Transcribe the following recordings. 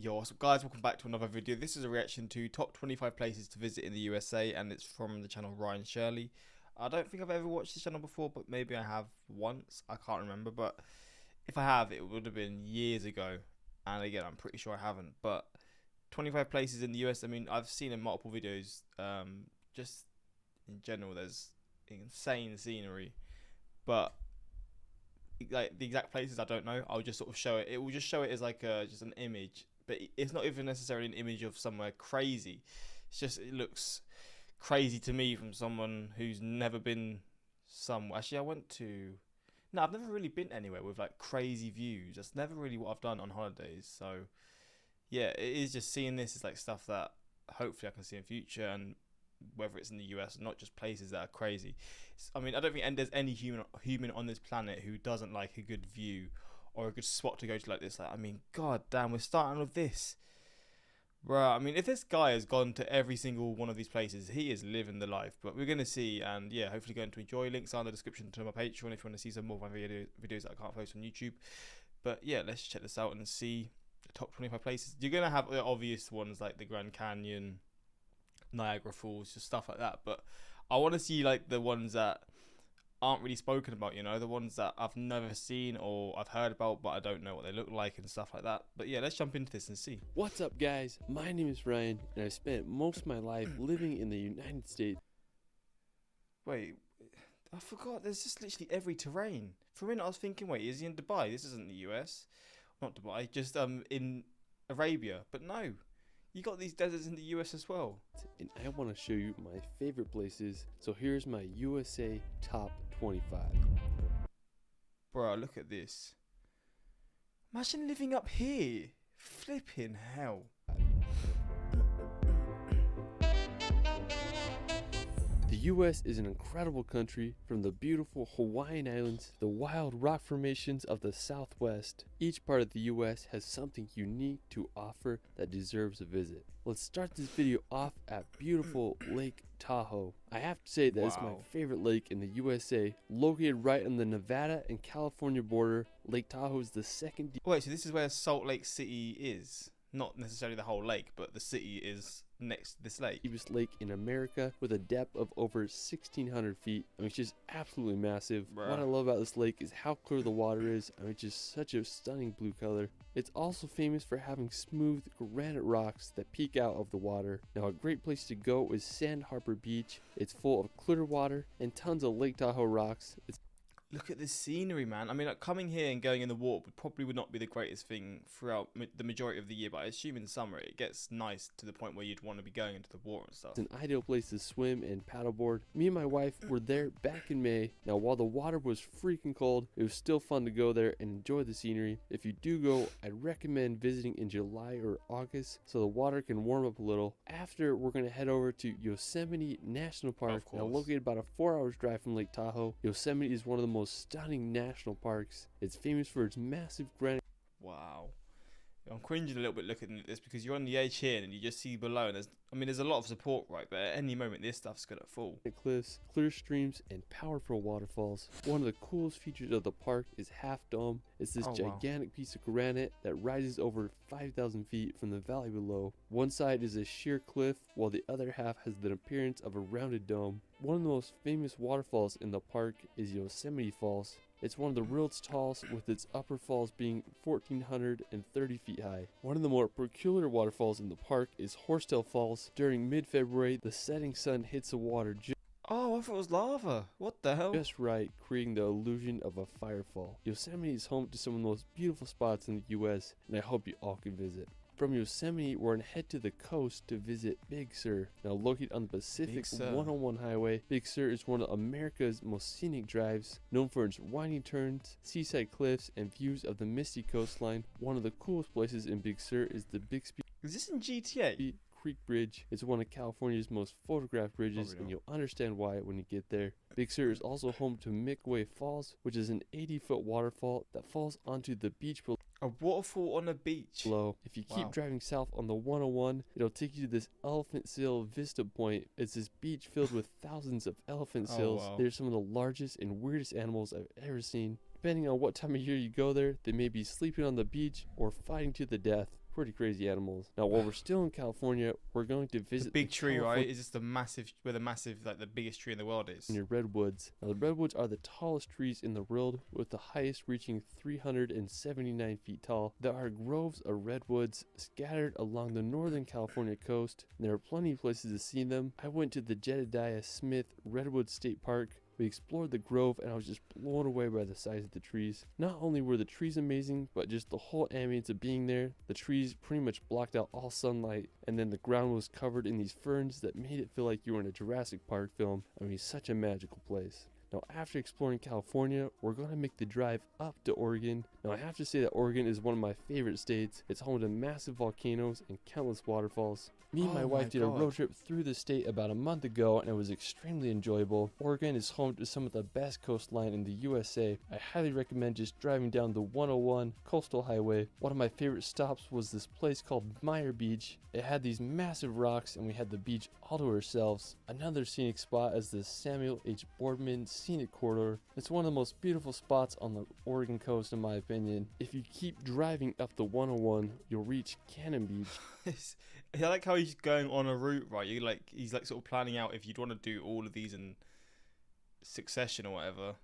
Yo, what's up guys, welcome back to another video. This is a reaction to top 25 places to visit in the USA, and it's from the channel Ryan Shirley. I don't think I've ever watched this channel before, but maybe I have once, I can't remember, but if I have, it would have been years ago, and again, I'm pretty sure I haven't. But 25 places in the US, I mean, I've seen in multiple videos, just in general, there's insane scenery, but like the exact places I don't know. I'll just sort of show it. It will just show it as like just an image, but it's not even necessarily an image of somewhere crazy. It's just it looks crazy to me from someone who's never been somewhere. Actually, I went to. No, I've never really been anywhere with like crazy views. That's never really what I've done on holidays. So yeah, it is just seeing this is like stuff that hopefully I can see in future, and whether it's in the US, not just places that are crazy. I mean, I don't think there's any human on this planet who doesn't like a good view or a good spot to go to like this. Like, I mean, god damn, we're starting with this. Bro, I mean, if this guy has gone to every single one of these places, he is living the life. But we're going to see, and yeah, hopefully going to enjoy. Links are in the description to my Patreon if you want to see some more of my videos that I can't post on YouTube. But yeah, let's check this out and see the top 25 places. You're going to have the obvious ones like the Grand Canyon, Niagara Falls, just stuff like that, but I want to see like the ones that aren't really spoken about, you know, the ones that I've never seen or I've heard about but I don't know what they look like and stuff like that. But yeah, let's jump into this and see. What's up guys, my name is Ryan and I've spent most of my life living in the United States. Wait, I forgot, there's just literally every terrain. For a minute I was thinking, wait, is he in Dubai? This isn't the US. Not Dubai, just in Arabia. But no, you got these deserts in the US as well. And I want to show you my favorite places. So here's my USA top 25. Bro, look at this. Imagine living up here. Flipping hell. The US is an incredible country, from the beautiful Hawaiian Islands, the wild rock formations of the Southwest. Each part of the US has something unique to offer that deserves a visit. Let's start this video off at beautiful Lake Tahoe. I have to say that it's my favorite lake in the USA. Located right on the Nevada and California border, Lake Tahoe is the second. Wait, so this is where Salt Lake City is? Not necessarily the whole lake, but the city is next to this lake. Deepest lake in America with a depth of over 1,600 feet. I mean, it's just absolutely massive. Bruh. What I love about this lake is how clear the water is. I mean, it's just such a stunning blue color. It's also famous for having smooth granite rocks that peek out of the water. Now, a great place to go is Sand Harbor Beach. It's full of clear water and tons of Lake Tahoe rocks. Look at this scenery, man. I mean, like, coming here and going in the water would not be the greatest thing throughout the majority of the year, but I assume in summer it gets nice to the point where you'd want to be going into the water and stuff. It's an ideal place to swim and paddleboard. Me and my wife were there back in May. Now, while the water was freaking cold, it was still fun to go there and enjoy the scenery. If you do go, I'd recommend visiting in July or August so the water can warm up a little. After, we're going to head over to Yosemite National Park. Now, located about a 4-hour drive from Lake Tahoe, Yosemite is one of the most stunning national parks. It's famous for its massive granite. Wow. I'm cringing a little bit looking at this because you're on the edge here and you just see below, and there's a lot of support, right, but at any moment this stuff's gonna fall. Cliffs, clear streams, and powerful waterfalls. One of the coolest features of the park is Half Dome. It's this gigantic piece of granite that rises over 5,000 feet from the valley below. One side is a sheer cliff, while the other half has the appearance of a rounded dome. One of the most famous waterfalls in the park is Yosemite Falls. It's one of the world's tallest, with its upper falls being 1,430 feet high. One of the more peculiar waterfalls in the park is Horseshoe Falls. During mid-February, the setting sun hits the water oh, I thought it was lava. What the hell? just right, creating the illusion of a firefall. Yosemite is home to some of the most beautiful spots in the US, and I hope you all can visit. From Yosemite, we're going to head to the coast to visit Big Sur. Now, located on the Pacific 101 highway, Big Sur is one of America's most scenic drives, known for its winding turns, seaside cliffs, and views of the misty coastline. One of the coolest places in Big Sur is the BIXBY. Is this in GTA? Creek Bridge. It's one of California's most photographed bridges, and you'll understand why when you get there. Big Sur is also home to Midway Falls, which is an 80-foot waterfall that falls onto the beach below. A waterfall on a beach? If you keep driving south on the 101, it'll take you to this Elephant Seal Vista Point. It's this beach filled with thousands of elephant seals. They're some of the largest and weirdest animals I've ever seen. Depending on what time of year you go there, they may be sleeping on the beach or fighting to the death. pretty crazy animals. Now, while we're still in California, we're going to visit the big tree, right? Is this the massive, where the massive, like the biggest tree in the world is? Your redwoods. Now, the redwoods are the tallest trees in the world, with the highest reaching 379 feet tall. There are groves of redwoods scattered along the northern California coast, and there are plenty of places to see them. I went to the Jedediah Smith Redwood State Park. We explored the grove, and I was just blown away by the size of the trees. Not only were the trees amazing, but just the whole ambience of being there. The trees pretty much blocked out all sunlight, and then the ground was covered in these ferns that made it feel like you were in a Jurassic Park film. I mean, such a magical place. Now, after exploring California, we're going to make the drive up to Oregon. Now, I have to say that Oregon is one of my favorite states. It's home to massive volcanoes and countless waterfalls. Me and my wife did a road trip through the state about a month ago, and it was extremely enjoyable. Oregon is home to some of the best coastline in the USA. I highly recommend just driving down the 101 Coastal Highway. One of my favorite stops was this place called Meyer Beach. It had these massive rocks, and we had the beach all to ourselves. Another scenic spot is the Samuel H. Boardman Scenic Corridor. It's one of the most beautiful spots on the Oregon coast, in my opinion. If you keep driving up the 101, you'll reach Cannon Beach. I like how he's going on a route, right? He's like sort of planning out if you'd want to do all of these in succession or whatever.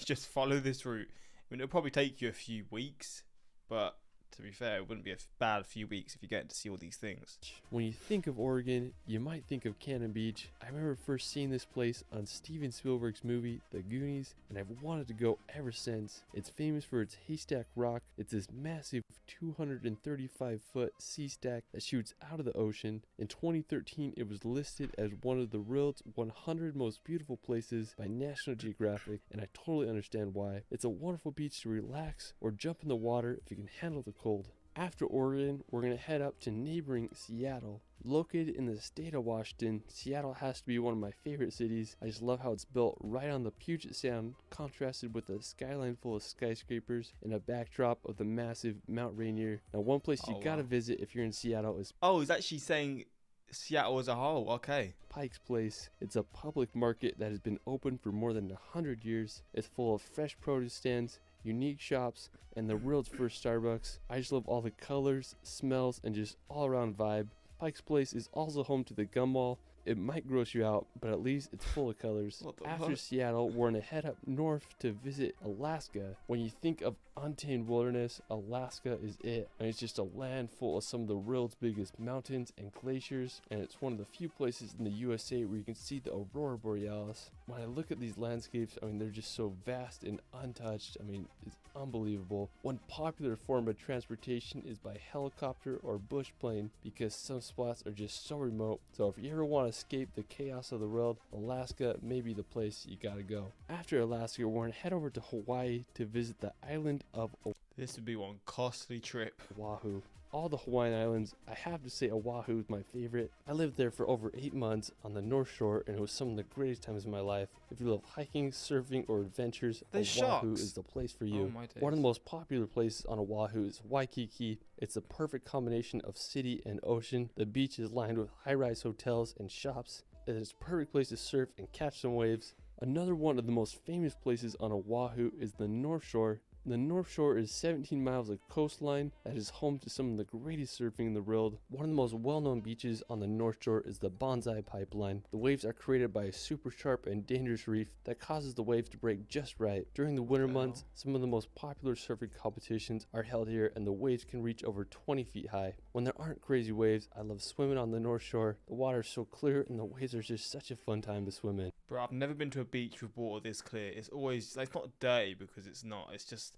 Just follow this route. I mean, it'll probably take you a few weeks, but to be fair, it wouldn't be a bad few weeks if you get to see all these things. When you think of Oregon, you might think of Cannon Beach. I remember first seeing this place on Steven Spielberg's movie, The Goonies, and I've wanted to go ever since. It's famous for its Haystack Rock. It's this massive 235-foot sea stack that shoots out of the ocean. In 2013, it was listed as one of the world's 100 most beautiful places by National Geographic, and I totally understand why. It's a wonderful beach to relax or jump in the water if you can handle the cold. After Oregon, we're going to head up to neighboring Seattle. Located in the state of Washington, Seattle has to be one of my favorite cities. I just love how it's built right on the Puget Sound, contrasted with a skyline full of skyscrapers and a backdrop of the massive Mount Rainier. Now, one place you gotta visit if you're in Seattle is... Oh, he's actually saying Seattle as a whole. Okay. Pike's Place. It's a public market that has been open for more than 100 years. It's full of fresh produce stands, unique shops, and the world's first Starbucks. I just love all the colors, smells, and just all around vibe. Pike's Place is also home to the Gum Mall. It might gross you out, but at least it's full of colors. After Seattle, we're going to head up north to visit Alaska. When you think of untamed wilderness, Alaska is it. And it's just a land full of some of the world's biggest mountains and glaciers, and it's one of the few places in the USA where you can see the Aurora Borealis. When I look at these landscapes, I mean, they're just so vast and untouched. I mean, it's unbelievable. One popular form of transportation is by helicopter or bush plane because some spots are just so remote. So if you ever want to escape the chaos of the world, Alaska may be the place you gotta go. After Alaska, we're gonna head over to Hawaii to visit the island of This would be one costly trip. Oahu. All the Hawaiian Islands, I have to say Oahu is my favorite. I lived there for over 8 months on the North Shore, and it was some of the greatest times of my life. If you love hiking, surfing, or adventures, Oahu is the place for you. One of the most popular places on Oahu is Waikiki. It's a perfect combination of city and ocean. The beach is lined with high-rise hotels and shops. It is a perfect place to surf and catch some waves. Another one of the most famous places on Oahu is the North Shore. The North Shore is 17 miles of coastline that is home to some of the greatest surfing in the world. One of the most well-known beaches on the North Shore is the Bonsai Pipeline. The waves are created by a super sharp and dangerous reef that causes the waves to break just right. During the winter months, some of the most popular surfing competitions are held here, and the waves can reach over 20 feet high. When there aren't crazy waves, I love swimming on the North Shore. The water is so clear and the waves are just such a fun time to swim in. Bro, I've never been to a beach with water this clear. It's always, like, it's not dirty because it's not. It's just,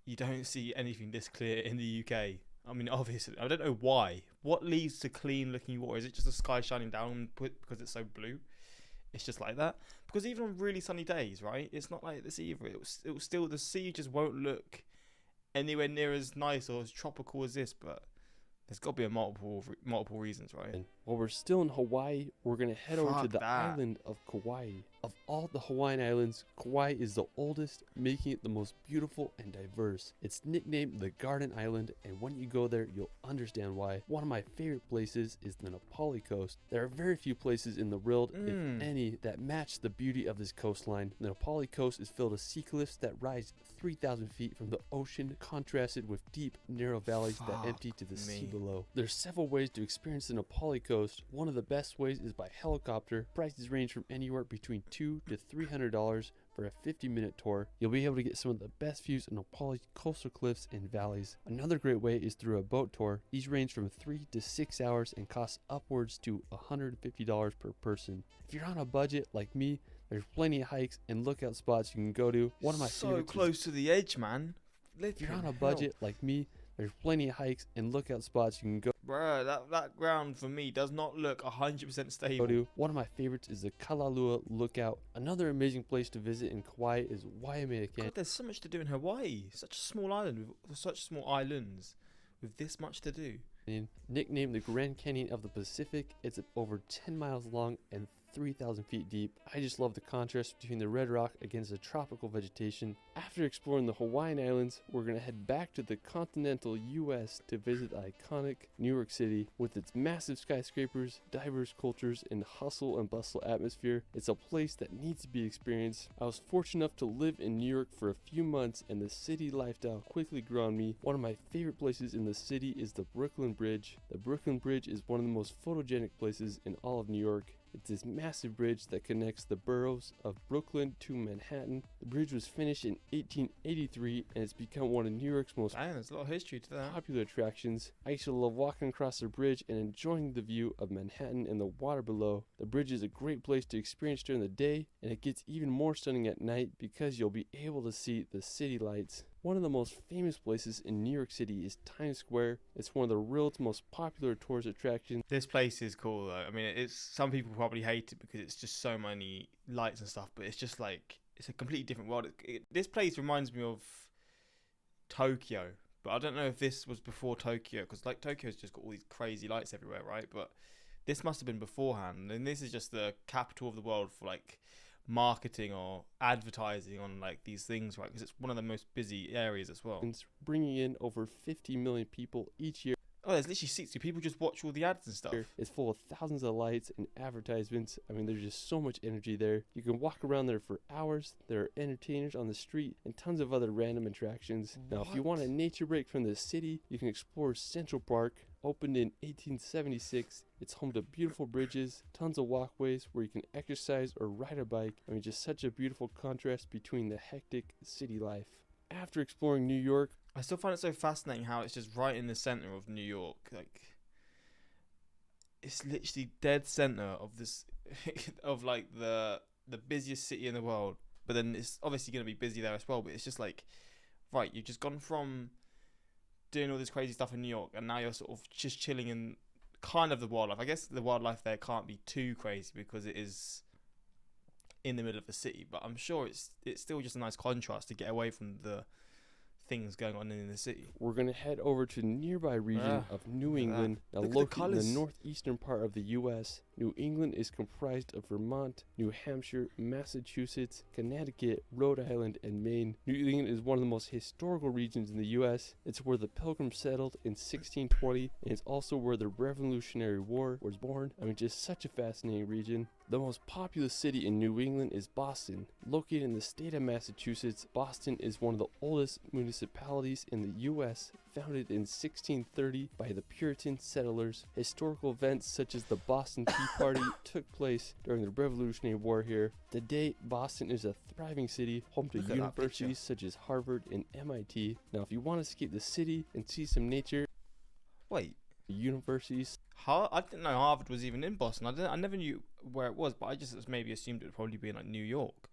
you don't see anything this clear in the UK. I mean, obviously, I don't know why. What leads to clean looking water? Is it just the sky shining down because it's so blue? It's just like that. Because even on really sunny days, right? It's not like this either. It was still, the sea just won't look anywhere near as nice or as tropical as this, but there's got to be a multiple reasons, right? And while we're still in Hawaii, we're going to head over to the island of Kauai. Of all the Hawaiian Islands, Kauai is the oldest, making it the most beautiful and diverse. It's nicknamed the Garden Island, and when you go there, you'll understand why. One of my favorite places is the Napali Coast. There are very few places in the world, if any, that match the beauty of this coastline. The Napali Coast is filled with sea cliffs that rise 3,000 feet from the ocean, contrasted with deep, narrow valleys that empty to the sea below. There's several ways to experience the Napali Coast. One of the best ways is by helicopter. Prices range from anywhere between $200 to $300 for a 50-minute tour. You'll be able to get some of the best views of Nepal's coastal cliffs and valleys. Another great way is through a boat tour. These range from 3 to 6 hours and cost upwards to $150 per person. If you're on a budget like me, there's plenty of hikes and lookout spots you can go to. One of my favorites close to the edge, man. If you're on a budget like me, there's plenty of hikes and lookout spots you can go. Bruh, that ground for me does not look 100% stable. One of my favorites is the Kalalua Lookout. Another amazing place to visit in Kauai is YOSEMITE. God, there's so much to do in Hawaii. Such a small island with such small islands with this much to do. Nicknamed the Grand Canyon of the Pacific, it's over 10 miles long and 3,000 feet deep. I just love the contrast between the red rock against the tropical vegetation. After exploring the Hawaiian Islands, we're going to head back to the continental US to visit the iconic New York City. With its massive skyscrapers, diverse cultures, and hustle and bustle atmosphere, it's a place that needs to be experienced. I was fortunate enough to live in New York for a few months, and the city lifestyle quickly grew on me. One of my favorite places in the city is the Brooklyn Bridge. The Brooklyn Bridge is one of the most photogenic places in all of New York. It's this massive bridge that connects the boroughs of Brooklyn to Manhattan. The bridge was finished in 1883 and it's become one of New York's most there's a lot of history to that. Popular attractions. I used to love walking across the bridge and enjoying the view of Manhattan and the water below. The bridge is a great place to experience during the day, and it gets even more stunning at night because you'll be able to see the city lights. One of the most famous places in New York City is Times Square. It's one of the world's most popular tourist attractions. This place is cool though. I mean, it's some people probably hate it because it's just so many lights and stuff, but it's just like, it's a completely different world. This place reminds me of Tokyo, but I don't know if this was before Tokyo, because like Tokyo's just got all these crazy lights everywhere, right? But this must have been beforehand, and this is just the capital of the world for like marketing or advertising on like these things, right? Because it's one of the most busy areas as well. It's bringing in over 50 million people each year. Oh, there's literally 60 people just watch all the ads and stuff. It's full of thousands of lights and advertisements. I mean, there's just so much energy there. You can walk around there for hours. There are entertainers on the street and tons of other random attractions. Now, if you want a nature break from the city, you can explore Central Park. Opened in 1876, it's home to beautiful bridges, tons of walkways where you can exercise or ride a bike. I mean, just such a beautiful contrast between the hectic city life. After exploring New York, I still find it so fascinating how it's just right in the center of New York. Like, it's literally dead center of this, of like the busiest city in the world. But then it's obviously going to be busy there as well. But it's just like, right, you've just gone from doing all this crazy stuff in New York, and now you're sort of just chilling in kind of the wildlife. I guess the wildlife there can't be too crazy because it is in the middle of the city. But I'm sure it's still just a nice contrast to get away from the things going on in the city. We're going to head over to the nearby region of New England, now located in the northeastern part of the U.S. New England is comprised of Vermont, New Hampshire, Massachusetts, Connecticut, Rhode Island, and Maine. New England is one of the most historical regions in the U.S. It's where the Pilgrims settled in 1620, and it's also where the Revolutionary War was born. I mean, just such a fascinating region. The most populous city in New England is Boston. Located in the state of Massachusetts, Boston is one of the oldest municipalities in the U.S., founded in 1630 by the Puritan settlers. Historical events such as the Boston Tea Party took place during the Revolutionary War here. Today, Boston is a thriving city, home to universities such as Harvard and MIT. Now, if you want to escape the city and see some nature, universities. I didn't know Harvard was even in Boston. I never knew where it was, but I just maybe assumed it would probably be in like New York.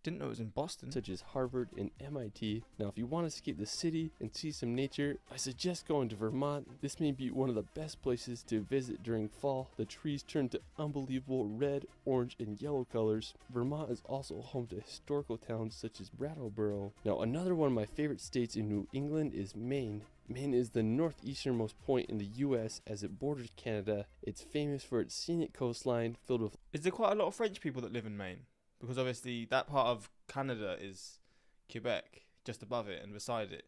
Didn't know it was in Boston. Such as Harvard and MIT. Now, if you want to escape the city and see some nature, I suggest going to Vermont. This may be one of the best places to visit during fall. The trees turn to unbelievable red, orange, and yellow colors. Vermont is also home to historical towns such as Brattleboro. Now, another one of my favorite states in New England is Maine. Maine is the northeasternmost point in the U.S. as it borders Canada. It's famous for its scenic coastline filled with... Is there quite a lot of French people that live in Maine? because obviously that part of Canada is Quebec, just above it and beside it,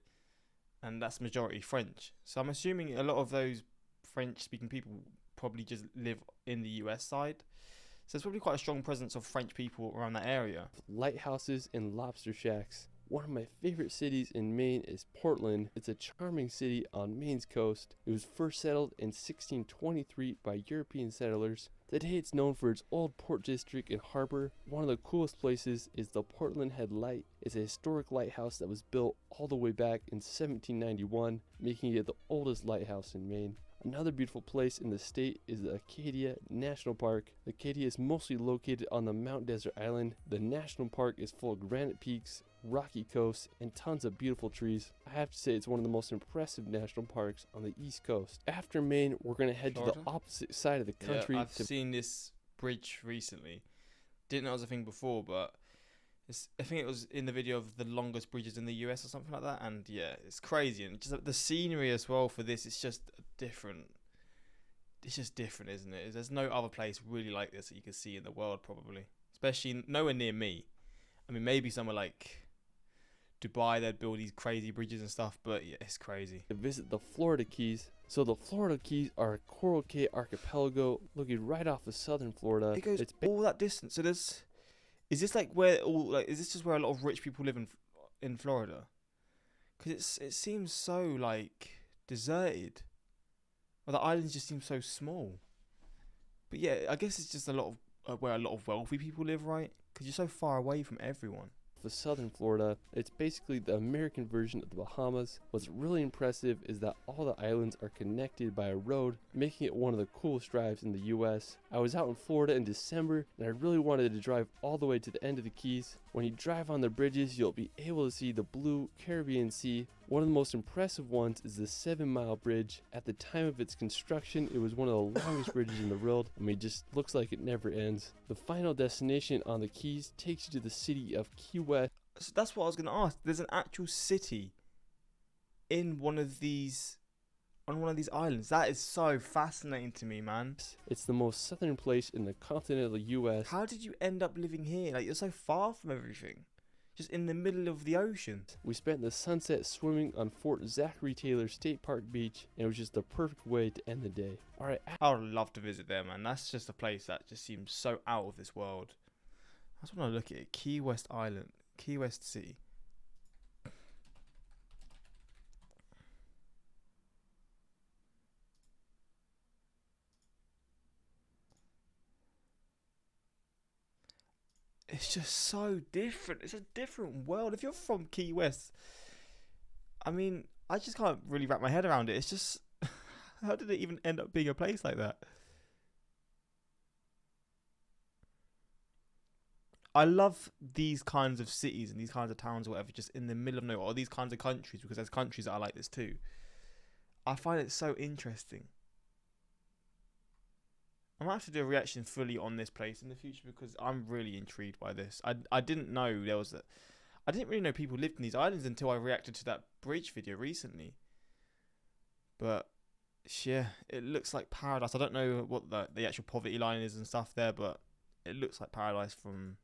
and that's majority French. So I'm assuming a lot of those French-speaking people probably just live in the US side. So there's probably quite a strong presence of French people around that area. Lighthouses and lobster shacks. One of my favorite cities in Maine is Portland. It's a charming city on Maine's coast. It was first settled in 1623 by European settlers. Today it's known for its old port district and harbor. One of the coolest places is the Portland Head Light. It's a historic lighthouse that was built all the way back in 1791, making it the oldest lighthouse in Maine. Another beautiful place in the state is the Acadia National Park. Acadia is mostly located on the Mount Desert Island. The national park is full of granite peaks, rocky coasts, and tons of beautiful trees. I have to say it's one of the most impressive national parks on the East Coast. After Maine, we're going to head to the opposite side of the country. Yeah, I've seen this bridge recently. Didn't know it was a thing before, but I think it was in the video of the longest bridges in the US or something like that. And yeah, it's crazy. And just the scenery as well for this, it's just different. It's just different, isn't it? There's no other place really like this that you can see in the world, probably. Especially nowhere near me. I mean, maybe somewhere like Dubai, they'd build these crazy bridges and stuff, but yeah, it's crazy. To visit the Florida Keys. So the Florida Keys are a Coral Cay archipelago located right off of southern Florida. It goes all that distance. So is this like where is this just where a lot of rich people live in Florida? Because it seems so like deserted. Well, the islands just seem so small. But yeah, I guess it's just a lot of where a lot of wealthy people live, right? Because you're so far away from everyone. For southern Florida, it's basically the American version of the Bahamas. What's really impressive is that all the islands are connected by a road, making it one of the coolest drives in the US. I was out in Florida in December and I really wanted to drive all the way to the end of the Keys. When you drive on the bridges, you'll be able to see the blue Caribbean Sea. One of the most impressive ones is the 7-mile bridge. At the time of its construction, it was one of the longest bridges in the world. I mean, it just looks like it never ends. The final destination on the Keys takes you to the city of Key West. So that's what I was going to ask. There's an actual city in on one of these islands. That is so fascinating to me, man. It's the most southern place in the continental US. How did you end up living here? Like, you're so far from everything. Just in the middle of the ocean. We spent the sunset swimming on Fort Zachary Taylor State Park Beach, and it was just the perfect way to end the day. Alright. I would love to visit there, man. That's just a place that just seems so out of this world. I just want to look at it. Key West Island. Key West City. It's just so different. It's a different world. If you're from Key West, I mean, I just can't really wrap my head around it. It's just, how did it even end up being a place like that? I love these kinds of cities and these kinds of towns or whatever, just in the middle of nowhere, or these kinds of countries, because there's countries that are like this too. I find it so interesting. I might have to do a reaction fully on this place in the future because I'm really intrigued by this. I didn't know I didn't really know people lived in these islands until I reacted to that bridge video recently. But yeah, it looks like paradise. I don't know what the actual poverty line is and stuff there, but it looks like paradise from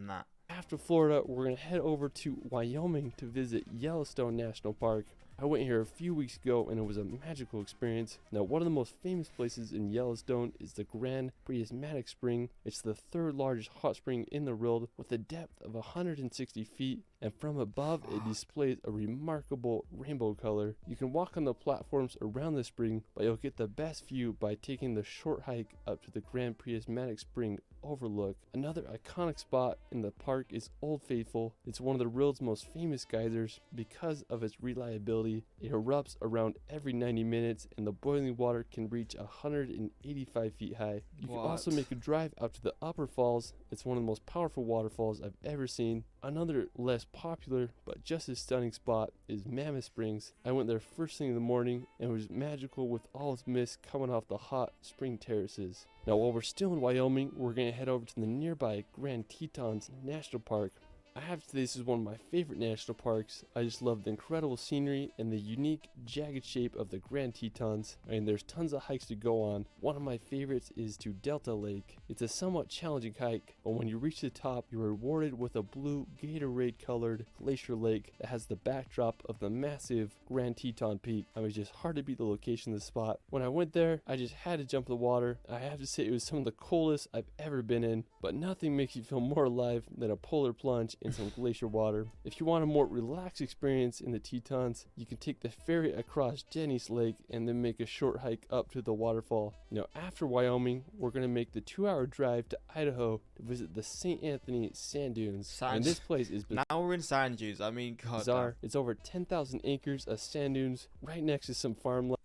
that. After Florida, we're going to head over to Wyoming to visit Yellowstone National Park. I went here a few weeks ago and it was a magical experience. Now, one of the most famous places in Yellowstone is the Grand Prismatic Spring. It's the third largest hot spring in the world with a depth of 160 feet, and from above it displays a remarkable rainbow color. You can walk on the platforms around the spring, but you'll get the best view by taking the short hike up to the Grand Prismatic Spring overlook. Another iconic spot in the park is Old Faithful. It's one of the world's most famous geysers because of its reliability. It erupts around every 90 minutes and the boiling water can reach 185 feet high. You can also make a drive up to the upper falls. It's one of the most powerful waterfalls I've ever seen. Another less popular but just as stunning spot is Mammoth Springs. I went there first thing in the morning and it was magical with all its mist coming off the hot spring terraces. Now while we're still in Wyoming, we're going to head over to the nearby Grand Tetons National Park. I have to say this is one of my favorite national parks. I just love the incredible scenery and the unique jagged shape of the Grand Tetons. I mean, there's tons of hikes to go on. One of my favorites is to Delta Lake. It's a somewhat challenging hike, but when you reach the top, you're rewarded with a blue Gatorade colored glacier lake that has the backdrop of the massive Grand Teton Peak. I mean, it's just hard to beat the location of the spot. When I went there, I just had to jump in the water. I have to say it was some of the coldest I've ever been in, but nothing makes you feel more alive than a polar plunge in some glacier water. If you want a more relaxed experience in the Tetons, you can take the ferry across Jenny's Lake and then make a short hike up to the waterfall. Now after Wyoming, we're going to make the 2-hour drive to Idaho to visit the St. Anthony Sand Dunes. And this place is now we're in sand dunes. I mean, God, bizarre. It's over 10,000 acres of sand dunes right next to some farmland.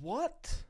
What?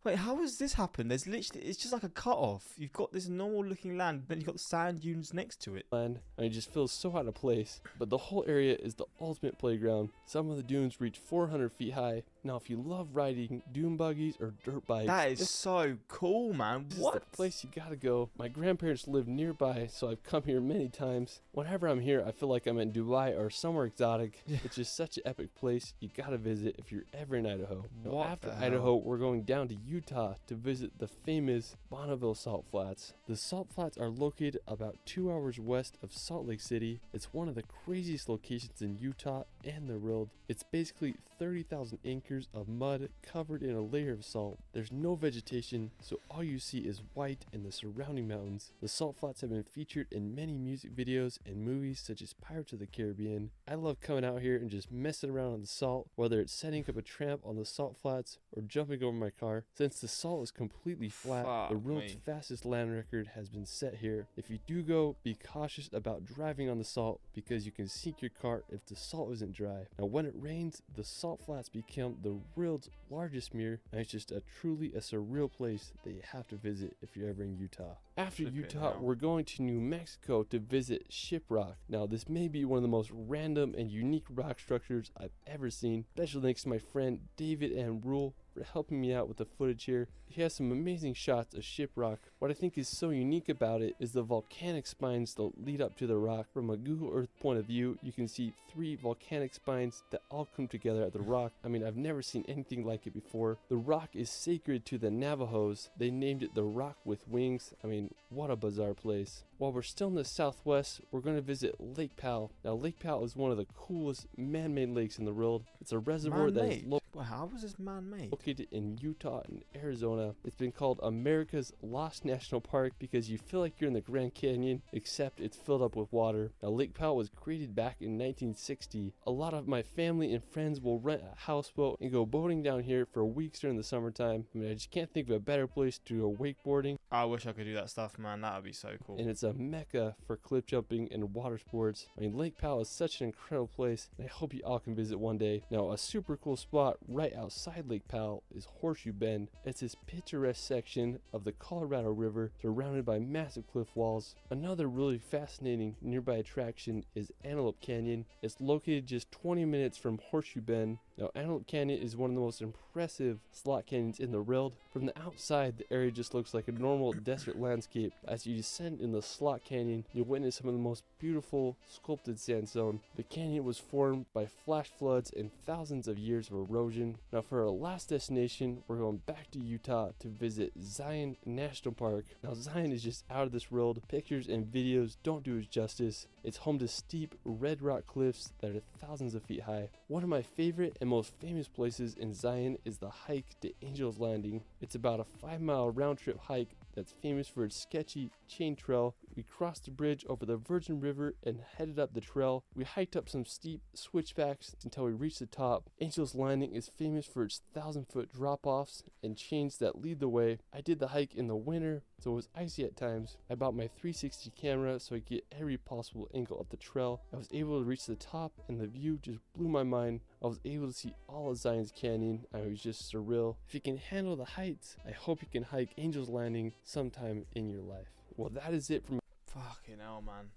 Wait, how has this happened? There's literally, it's just like a cut off. You've got this normal looking land, then you've got sand dunes next to it. And it just feels so out of place. But the whole area is the ultimate playground. Some of the dunes reach 400 feet high. Now, if you love riding dune buggies or dirt bikes, that is so cool, man. What? This is the place you gotta go. My grandparents live nearby, so I've come here many times. Whenever I'm here, I feel like I'm in Dubai or somewhere exotic. It's just such an epic place you gotta visit if you're ever in Idaho. Now, after Idaho, we're going down to Utah to visit the famous Bonneville Salt Flats. The Salt Flats are located about 2 hours west of Salt Lake City. It's one of the craziest locations in Utah and the world. It's basically 30,000 acres of mud covered in a layer of salt. There's no vegetation, so all you see is white and the surrounding mountains. The Salt Flats have been featured in many music videos and movies such as Pirates of the Caribbean. I love coming out here and just messing around on the salt, whether it's setting up a tramp on the Salt Flats or jumping over my car. Since the salt is completely flat, the world's fastest land record has been set here. If you do go, be cautious about driving on the salt because you can sink your car if the salt isn't dry. Now when it rains, the Salt Flats become the world's largest mirror, and it's just truly a surreal place that you have to visit if you're ever in Utah. After Utah, we're going to New Mexico to visit Shiprock. Now this may be one of the most random and unique rock structures I've ever seen. Special thanks to my friend David and Rule for helping me out with the footage here. He has some amazing shots of Shiprock. What I think is so unique about it is the volcanic spines that lead up to the rock. From a Google Earth point of view, you can see 3 volcanic spines that all come together at the rock. I mean, I've never seen anything like it before. The rock is sacred to the Navajos. They named it the Rock with Wings. I mean, what a bizarre place. While we're still in the southwest, we're going to visit Lake Powell. Now, Lake Powell is one of the coolest man-made lakes in the world. It's a reservoir that is how was this man-made? Located in Utah and Arizona. It's been called America's Lost National Park because you feel like you're in the Grand Canyon, except it's filled up with water. Now, Lake Powell was created back in 1960. A lot of my family and friends will rent a houseboat and go boating down here for weeks during the summertime. I mean, I just can't think of a better place to go wakeboarding. I wish I could do that stuff, man. That would be so cool. And it's a mecca for cliff jumping and water sports. I mean, Lake Powell is such an incredible place, and I hope you all can visit one day. Now, a super cool spot right outside Lake Powell is Horseshoe Bend. It's this picturesque section of the Colorado River surrounded by massive cliff walls. Another really fascinating nearby attraction is Antelope Canyon. It's located just 20 minutes from Horseshoe Bend. Now, Antelope Canyon is one of the most impressive slot canyons in the world. From the outside, the area just looks like a normal desert landscape. As you descend in the slot canyon, you'll witness some of the most beautiful sculpted sandstone. The canyon was formed by flash floods and thousands of years of erosion. Now, for our last destination, we're going back to Utah to visit Zion National Park. Now, Zion is just out of this world. Pictures and videos don't do it justice. It's home to steep red rock cliffs that are thousands of feet high. One of my favorite and most famous places in Zion is the hike to Angel's Landing. It's about a 5-mile round-trip hike that's famous for its sketchy chain trail. We crossed the bridge over the Virgin River and headed up the trail. We hiked up some steep switchbacks until we reached the top. Angel's Landing is famous for its 1,000-foot drop-offs and chains that lead the way. I did the hike in the winter, so it was icy at times. I bought my 360 camera so I could get every possible angle of the trail. I was able to reach the top and the view just blew my mind. I was able to see all of Zion's Canyon. It was just surreal. If you can handle the heights, I hope you can hike Angel's Landing sometime in your life. Well, that is it from fucking hell, man.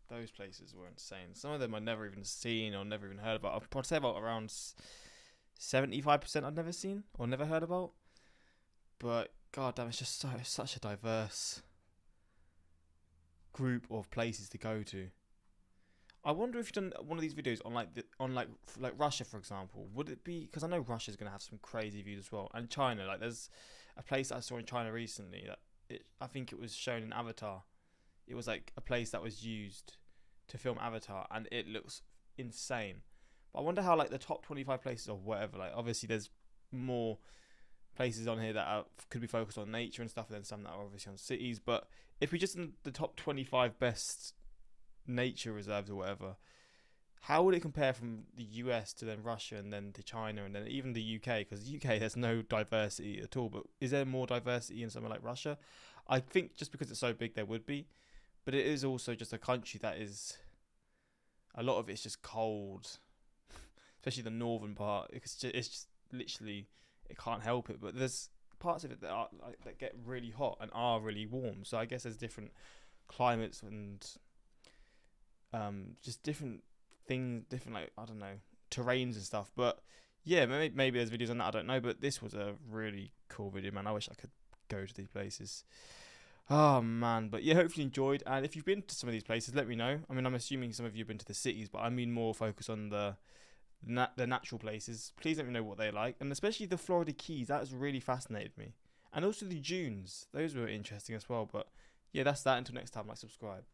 Those places were insane. Some of them I'd never even seen or never even heard about. I'd say about around 75% I'd never seen or never heard about. But god damn, it's just such a diverse group of places to go to. I wonder if you've done one of these videos on like Russia, for example. Would it be, because I know Russia's gonna have some crazy views as well, and China. Like there's a place that I saw in China recently that I think it was shown in Avatar. It was like a place that was used to film Avatar, and it looks insane. But I wonder how like the top 25 places or whatever. Like obviously there's more places on here that could be focused on nature and stuff, and then some that are obviously on cities. But if we just in the top 25 best nature reserves or whatever, how would it compare from the US to then Russia and then to China and then even the UK? Because the UK, there's no diversity at all, but is there more diversity in somewhere like Russia? I think just because it's so big there would be, but it is also just a country that is, a lot of it's just cold, especially the northern part. It's just literally, it can't help it. But there's parts of it that are like, that get really hot and are really warm, so I guess there's different climates and just different things, different, like, I don't know, terrains and stuff. But yeah, maybe there's videos on that, I don't know. But this was a really cool video, man. I wish I could go to these places. Oh man, but yeah, hopefully you enjoyed. And if you've been to some of these places, let me know. I mean, I'm assuming some of you have been to the cities, but I mean more focus on the natural places. Please let me know what they like, and especially the Florida Keys. That has really fascinated me, and also the dunes. Those were interesting as well. But yeah, that's that. Until next time, like, subscribe.